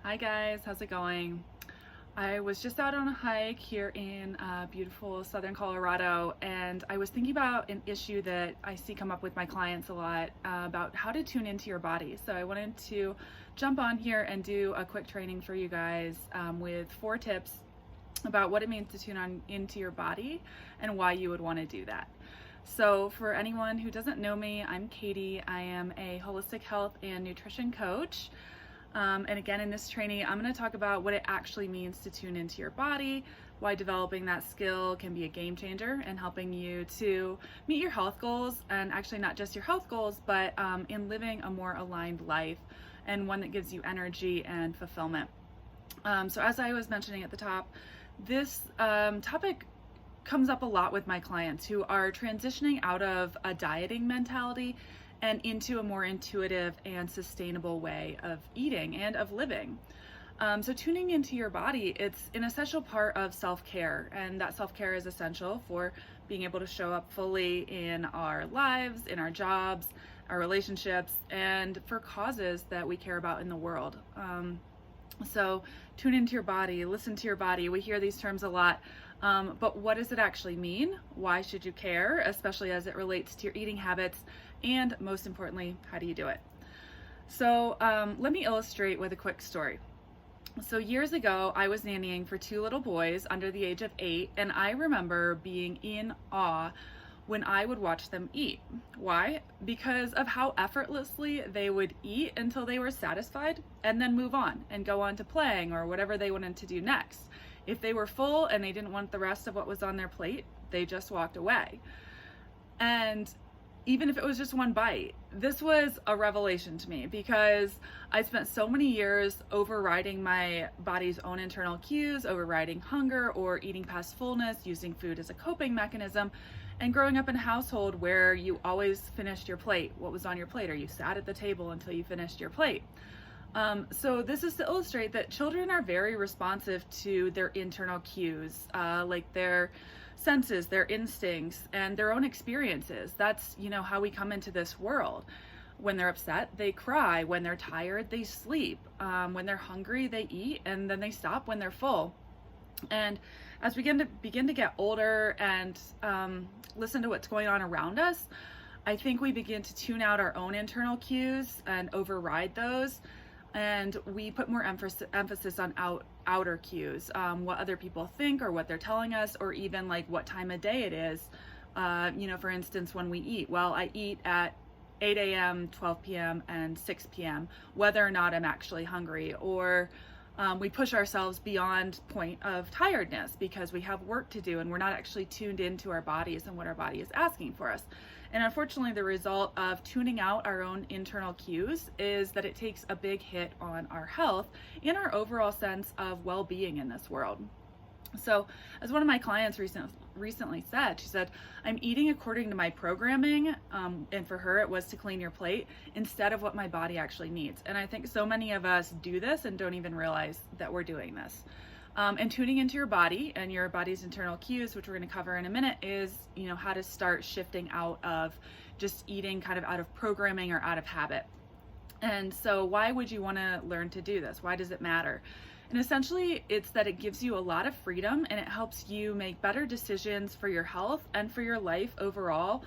Hi guys, how's it going? I was just out on a hike here in beautiful southern Colorado, and I was thinking about an issue that I see come up with my clients a lot about how to tune into your body. So I wanted to jump on here and do a quick training for you guys with 4 tips about what it means to tune on into your body and why you would want to do that. So for anyone who doesn't know me, I'm Katie. I am a holistic health and nutrition coach. And again, in this training, I'm going to talk about what it actually means to tune into your body, why developing that skill can be a game changer and helping you to meet your health goals, and actually not just your health goals, but in living a more aligned life and one that gives you energy and fulfillment. So as I was mentioning at the top, this topic comes up a lot with my clients who are transitioning out of a dieting mentality and into a more intuitive and sustainable way of eating and of living. So tuning into your body, it's an essential part of self-care, and that self-care is essential for being able to show up fully in our lives, in our jobs, our relationships, and for causes that we care about in the world. So tune into your body, listen to your body. We hear these terms a lot, but what does it actually mean? Why should you care, especially as it relates to your eating habits? And most importantly, how do you do it? So let me illustrate with a quick story. So years ago, I was nannying for 2 little boys under the age of 8, and I remember being in awe when I would watch them eat. Why? Because of how effortlessly they would eat until they were satisfied and then move on and go on to playing or whatever they wanted to do next. If they were full and they didn't want the rest of what was on their plate, they just walked away. And even if it was just one bite, this was a revelation to me because I spent so many years overriding my body's own internal cues, overriding hunger or eating past fullness, using food as a coping mechanism, and growing up in a household where you always finished your plate. What was on your plate, or you sat at the table until you finished your plate. So this is to illustrate that children are very responsive to their internal cues, like their senses, their instincts, and their own experiences. That's, how we come into this world. When they're upset, they cry. When they're tired, they sleep. When they're hungry, they eat, and then they stop when they're full. And as we begin to get older and listen to what's going on around us, I think we begin to tune out our own internal cues and override those. And we put more emphasis on outer cues, what other people think or what they're telling us, or even like what time of day it is. For instance, when we eat, well, I eat at 8 a.m., 12 p.m., and 6 p.m., whether or not I'm actually hungry, or we push ourselves beyond point of tiredness because we have work to do and we're not actually tuned into our bodies and what our body is asking for us. And unfortunately, the result of tuning out our own internal cues is that it takes a big hit on our health and our overall sense of well-being in this world. So as one of my clients recently said, she said, I'm eating according to my programming, and for her it was to clean your plate instead of what my body actually needs. And I think so many of us do this and don't even realize that we're doing this. And tuning into your body and your body's internal cues, which we're going to cover in a minute, is how to start shifting out of just eating kind of out of programming or out of habit. And so why would you want to learn to do this? Why does it matter? And essentially, it's that it gives you a lot of freedom and it helps you make better decisions for your health and for your life overall,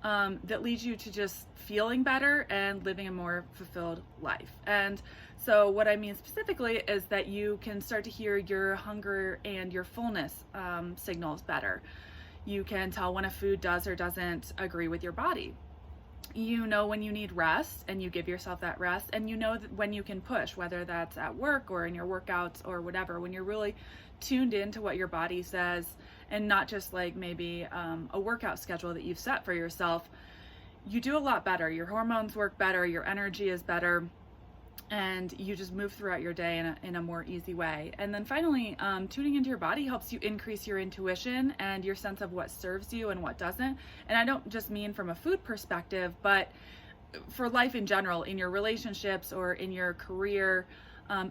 that leads you to just feeling better and living a more fulfilled life. And so what I mean specifically is that you can start to hear your hunger and your fullness signals better. You can tell when a food does or doesn't agree with your body. You know when you need rest and you give yourself that rest, and you know that when you can push, whether that's at work or in your workouts or whatever, when you're really tuned into what your body says and not just like maybe a workout schedule that you've set for yourself, you do a lot better. Your hormones work better, your energy is better, and you just move throughout your day in a more easy way. And then finally, tuning into your body helps you increase your intuition and your sense of what serves you and what doesn't. And I don't just mean from a food perspective, but for life in general, in your relationships or in your career,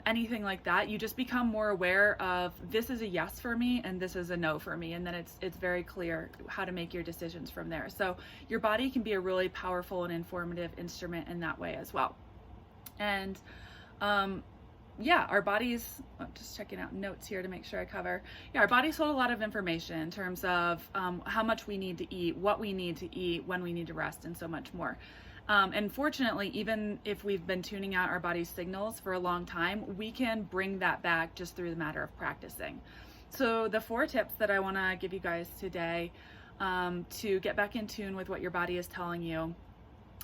anything like that. You just become more aware of, this is a yes for me and this is a no for me, and then it's very clear how to make your decisions from there. So your body can be a really powerful and informative instrument in that way as well. And yeah, our bodies, I'm just checking out notes here to make sure I cover. Yeah, our bodies hold a lot of information in terms of how much we need to eat, what we need to eat, when we need to rest, and so much more. And fortunately, even if we've been tuning out our body's signals for a long time, we can bring that back just through the matter of practicing. So the 4 tips that I want to give you guys today to get back in tune with what your body is telling you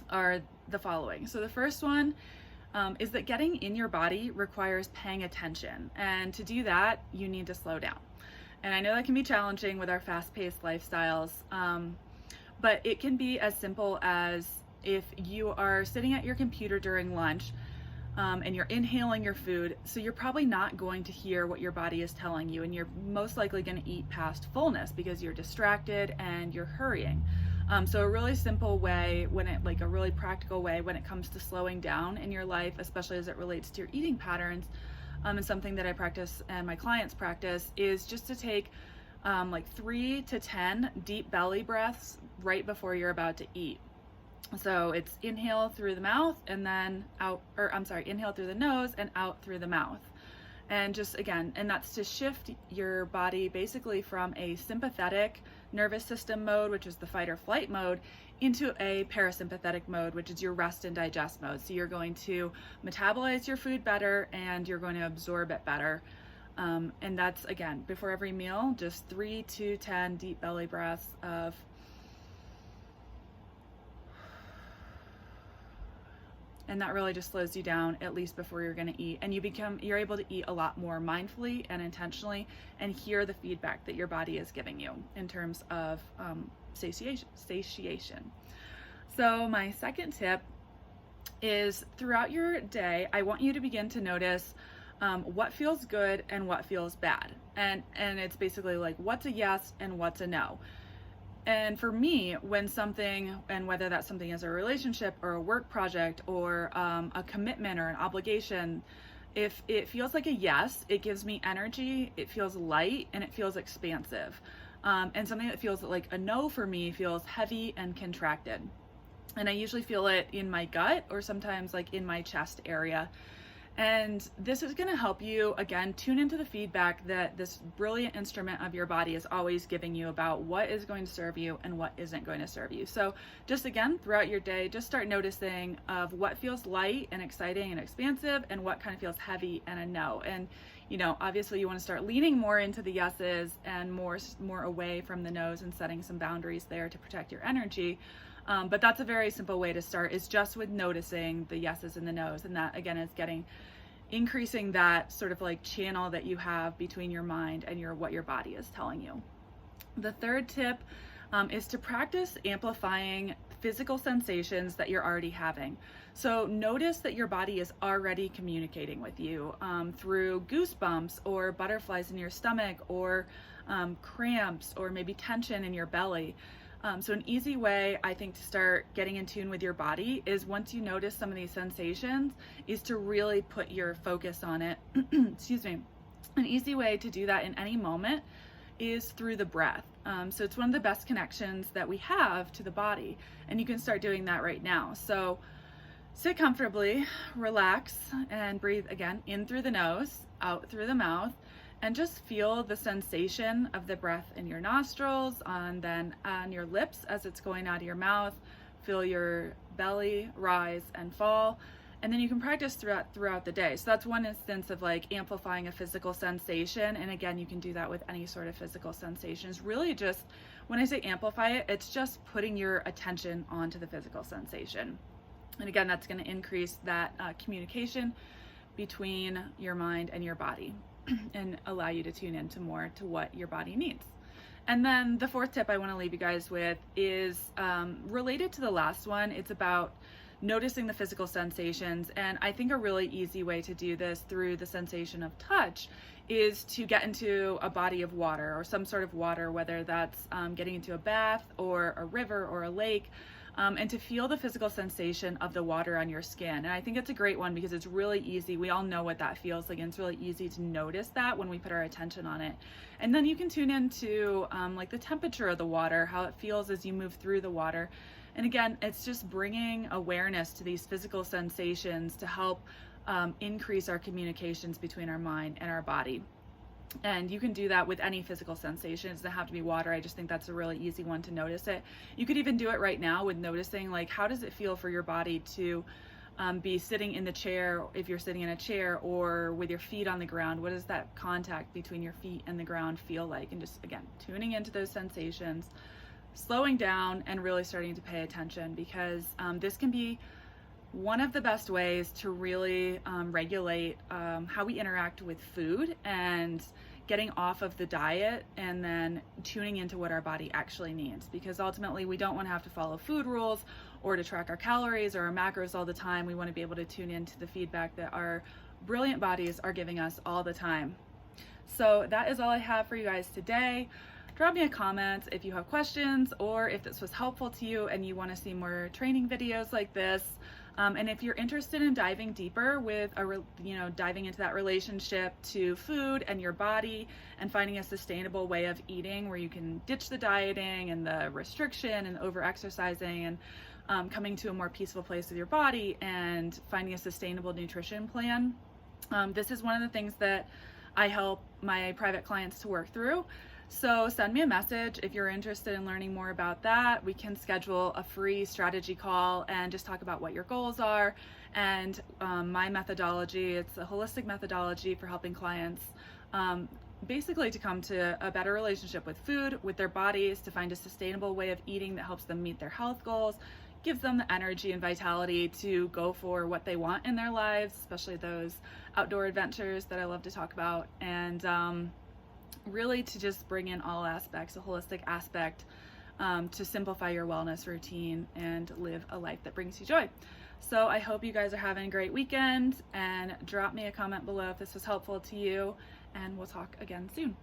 are the following. So the first one is that getting in your body requires paying attention. And to do that, you need to slow down. And I know that can be challenging with our fast-paced lifestyles, but it can be as simple as if you are sitting at your computer during lunch and you're inhaling your food, so you're probably not going to hear what your body is telling you, and you're most likely going to eat past fullness because you're distracted and you're hurrying. So a really simple way, a really practical way when it comes to slowing down in your life, especially as it relates to your eating patterns, and something that I practice and my clients practice, is just to take 3 to 10 deep belly breaths right before you're about to eat. So it's inhale through the mouth and then inhale through the nose and out through the mouth. And that's to shift your body basically from a sympathetic nervous system mode, which is the fight or flight mode, into a parasympathetic mode, which is your rest and digest mode. So you're going to metabolize your food better and you're going to absorb it better. And that's, again, before every meal, just 3 to 10 deep belly breaths of and that really just slows you down, at least before you're going to eat, and you're able to eat a lot more mindfully and intentionally and hear the feedback that your body is giving you in terms of satiation. So my second tip is, throughout your day, I want you to begin to notice what feels good and what feels bad, and it's basically like what's a yes and what's a no. And for me, when something, and whether that something is a relationship or a work project or a commitment or an obligation, if it feels like a yes, it gives me energy, it feels light, and it feels expansive. And something that feels like a no for me feels heavy and contracted. And I usually feel it in my gut or sometimes like in my chest area. And this is going to help you, again, tune into the feedback that this brilliant instrument of your body is always giving you about what is going to serve you and what isn't going to serve you. So just again, throughout your day, just start noticing of what feels light and exciting and expansive and what kind of feels heavy and a no. And, obviously you want to start leaning more into the yeses and more away from the no's and setting some boundaries there to protect your energy. But that's a very simple way to start, is just with noticing the yeses and the no's. And that, again, is increasing that sort of like channel that you have between your mind and what your body is telling you. The third tip is to practice amplifying physical sensations that you're already having. So notice that your body is already communicating with you through goosebumps or butterflies in your stomach or cramps or maybe tension in your belly. So an easy way, I think, to start getting in tune with your body is, once you notice some of these sensations, is to really put your focus on it. Excuse me. An easy way to do that in any moment is through the breath. So it's one of the best connections that we have to the body, and you can start doing that right now. So sit comfortably, relax, and breathe again in through the nose, out through the mouth. And just feel the sensation of the breath in your nostrils, then on your lips as it's going out of your mouth. Feel your belly rise and fall. And then you can practice throughout the day. So that's one instance of like amplifying a physical sensation. And again, you can do that with any sort of physical sensations. Really just, when I say amplify it, it's just putting your attention onto the physical sensation. And again, that's going to increase that communication between your mind and your body, and allow you to tune into more to what your body needs. And then the fourth tip I want to leave you guys with is related to the last one. It's about noticing the physical sensations. And I think a really easy way to do this through the sensation of touch is to get into a body of water or some sort of water, whether that's getting into a bath or a river or a lake. And to feel the physical sensation of the water on your skin. And I think it's a great one because it's really easy. We all know what that feels like, and it's really easy to notice that when we put our attention on it. And then you can tune into like the temperature of the water, how it feels as you move through the water. And again, it's just bringing awareness to these physical sensations to help increase our communications between our mind and our body. And you can do that with any physical sensation. It doesn't have to be water. I just think that's a really easy one to notice it. You could even do it right now with noticing, like, how does it feel for your body to be sitting in the chair, if you're sitting in a chair, or with your feet on the ground. What does that contact between your feet and the ground feel like? And just, again, tuning into those sensations, slowing down, and really starting to pay attention, because this can be one of the best ways to really regulate how we interact with food, and getting off of the diet and then tuning into what our body actually needs. Because ultimately we don't want to have to follow food rules or to track our calories or our macros all the time. We want to be able to tune into the feedback that our brilliant bodies are giving us all the time. So that is all I have for you guys today. Drop me a comment if you have questions, or if this was helpful to you and you want to see more training videos like this. And if you're interested in diving deeper with diving into that relationship to food and your body, and finding a sustainable way of eating where you can ditch the dieting and the restriction and over exercising, and coming to a more peaceful place with your body and finding a sustainable nutrition plan, this is one of the things that I help my private clients to work through. So send me a message if you're interested in learning more about that. We can schedule a free strategy call and just talk about what your goals are, and my methodology. It's a holistic methodology for helping clients basically to come to a better relationship with food, with their bodies, to find a sustainable way of eating that helps them meet their health goals, gives them the energy and vitality to go for what they want in their lives, especially those outdoor adventures that I love to talk about, and really to just bring in all aspects, a holistic aspect, to simplify your wellness routine and live a life that brings you joy. So I hope you guys are having a great weekend, and drop me a comment below if this was helpful to you, and we'll talk again soon.